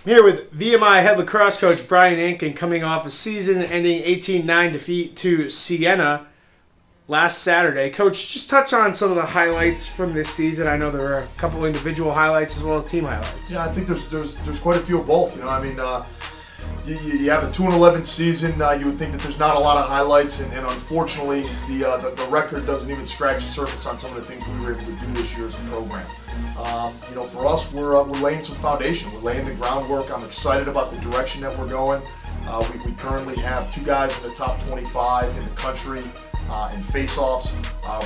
I'm here with VMI head lacrosse coach Brian Anken, coming off a season-ending 18-9 defeat to Siena last Saturday. Coach, just touch on some of the highlights from this season. I know there were a couple individual highlights as well as team highlights. Yeah, I think there's quite a few of both. You know, I mean, you have a 2-11 season. You would think that there's not a lot of highlights, and unfortunately, the record doesn't even scratch the surface on some of the things we were able to do this year as a program. You know, for us, we're laying some foundation. We're laying the groundwork. I'm excited about the direction that we're going. We currently have 2 guys in the top 25 in the country in face-offs.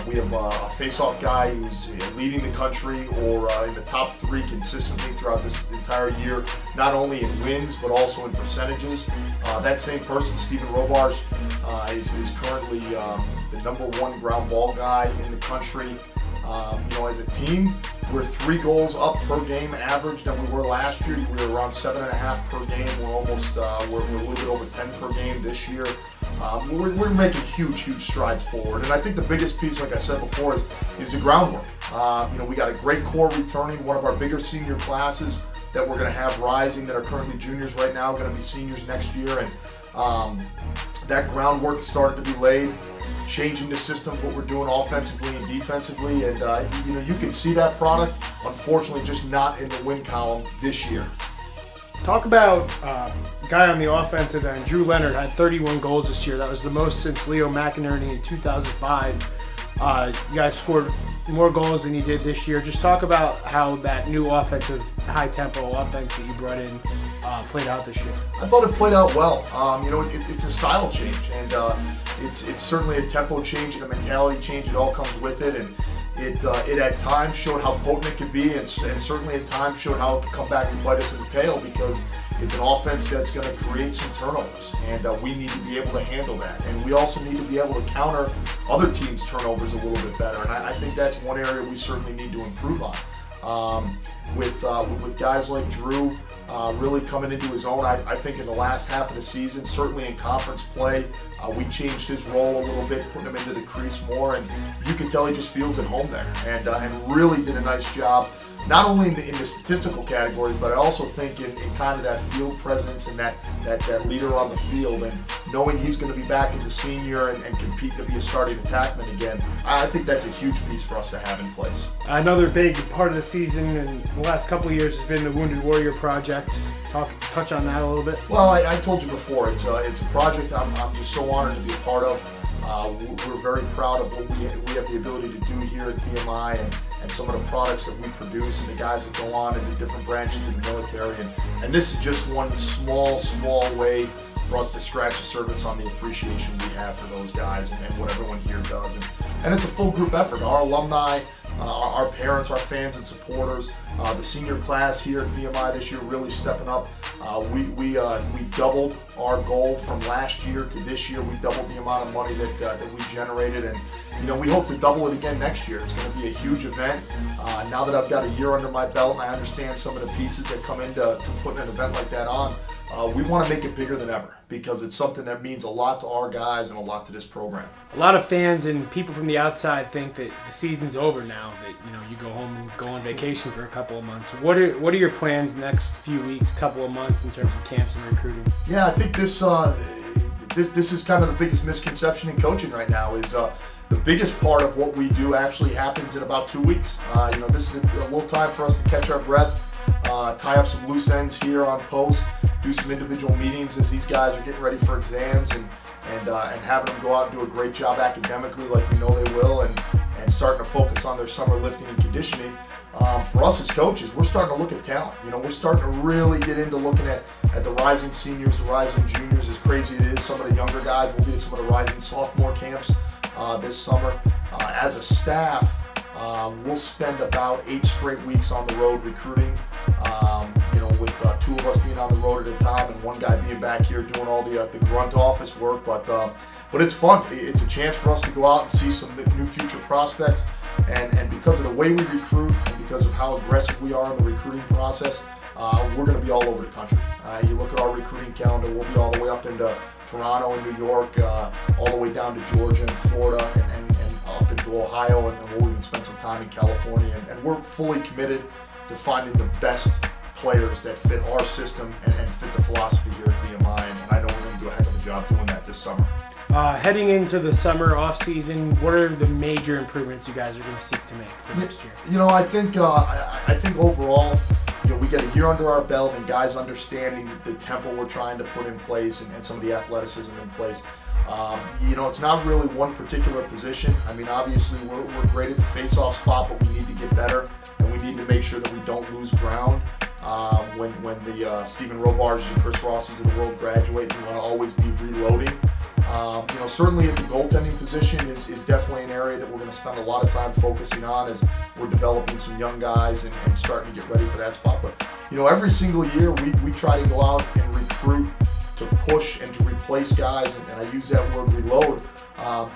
We have a face-off guy who's leading the country or in the top 3 consistently throughout this entire year, not only in wins but also in percentages. That same person, Stephen Robars, is currently the #1 ground ball guy in the country. You know, as a team, we're 3 goals up per game average than we were last year. We were around 7.5 per game. We're almost we're a little bit over 10 per game this year. We're making huge strides forward, and I think the biggest piece, like I said before, is the groundwork. You know, we got a great core returning. One of our bigger senior classes that we're going to have rising that are currently juniors right now, going to be seniors next year, and that groundwork started to be laid. Changing the systems, what we're doing offensively and defensively, and you know, you can see that product. Unfortunately, just not in the win column this year. Talk about a guy on the offensive end. Drew Leonard had 31 goals this year. That was the most since Leo McInerney in 2005. You guys scored more goals than you did this year. Just talk about how that new offensive, high-tempo offense that you brought in played out this year. I thought it played out well. You know, it's a style change, and it's certainly a tempo change and a mentality change. It all comes with it, and it at times showed how potent it could be, and certainly at times showed how it could come back to bite us in the tail, because it's an offense that's going to create some turnovers, and we need to be able to handle that. And we also need to be able to counter other teams' turnovers a little bit better, and I think that's one area we certainly need to improve on. With guys like Drew really coming into his own, I think in the last half of the season, certainly in conference play, we changed his role a little bit, putting him into the crease more, and you can tell he just feels at home there, and really did a nice job, not only in the statistical categories, but I also think in kind of that field presence and that leader on the field, and knowing he's going to be back as a senior and competing to be a starting attackman again. I think that's a huge piece for us to have in place. Another big part of the season in the last couple of years has been the Wounded Warrior Project. Touch on that a little bit. Well, I told you before, it's a project I'm just so honored to be a part of. We're very proud of what we have the ability to do here at VMI, and some of the products that we produce, and the guys that go on into different branches of the military. And this is just one small way for us to scratch the surface on the appreciation we have for those guys and what everyone here does. And it's a full group effort. Our alumni, our parents, our fans and supporters, the senior class here at VMI this year really stepping up. We doubled our goal from last year to this year. We doubled the amount of money that we generated, and you know, we hope to double it again next year. It's going to be a huge event. Now that I've got a year under my belt and I understand some of the pieces that come into putting an event like that on, we want to make it bigger than ever, because it's something that means a lot to our guys and a lot to this program. A lot of fans and people from the outside think that the season's over now, that you know, you go home and go on vacation for a couple of months. What are your plans next few weeks, couple of months, in terms of camps and recruiting? Yeah, I think this is kind of the biggest misconception in coaching right now, is the biggest part of what we do actually happens in about 2 weeks. You know, this is a little time for us to catch our breath, tie up some loose ends here on post, do some individual meetings as these guys are getting ready for exams, and having them go out and do a great job academically like we know they will, and starting to focus on their summer lifting and conditioning. For us as coaches, we're starting to look at talent. You know, we're starting to really get into looking at the rising seniors, the rising juniors. As crazy it is, some of the younger guys will be at some of the rising sophomore camps this summer. As a staff, we'll spend about 8 straight weeks on the road recruiting. You know, with 2 of us being on the road at a time and 1 guy being back here doing all the grunt office work. But it's fun. It's a chance for us to go out and see some new future prospects. And because of the way we recruit, and because of how aggressive we are in the recruiting process, we're going to be all over the country. You look at our recruiting calendar, we'll be all the way up into Toronto and New York, all the way down to Georgia and Florida, and up into Ohio, and we'll even spend some time in California. And we're fully committed to finding the best players that fit our system and fit the philosophy here at VMI, and I know we're going to do a heck of a job doing that this summer. Heading into the summer off season, what are the major improvements you guys are going to seek to make for next year? You know, I think overall, you know, we get a year under our belt and guys understanding the tempo we're trying to put in place and some of the athleticism in place. You know, it's not really one particular position. I mean, obviously we're great at the face-off spot, but we need to get better, and we need to make sure that we don't lose ground. When the Stephen Robarges and Chris Rosses of the world graduate, we want to always be reloading. You know, certainly at the goaltending position is definitely an area that we're going to spend a lot of time focusing on as we're developing some young guys and starting to get ready for that spot. But, you know, every single year we try to go out and recruit to push and to replace guys, and I use that word reload.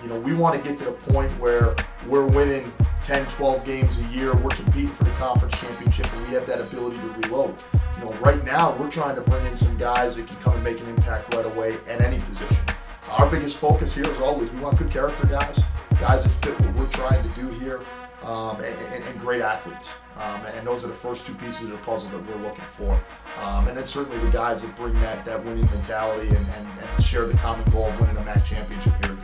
You know, we want to get to the point where we're winning 10, 12 games a year, we're competing for the conference championship, and we have that ability to reload. You know, right now we're trying to bring in some guys that can come and make an impact right away at any position. Our biggest focus here is always we want good character guys that fit what we're trying to do here, and great athletes. And those are the first two pieces of the puzzle that we're looking for. And then certainly the guys that bring that winning mentality and share the common goal of winning a MAC championship here.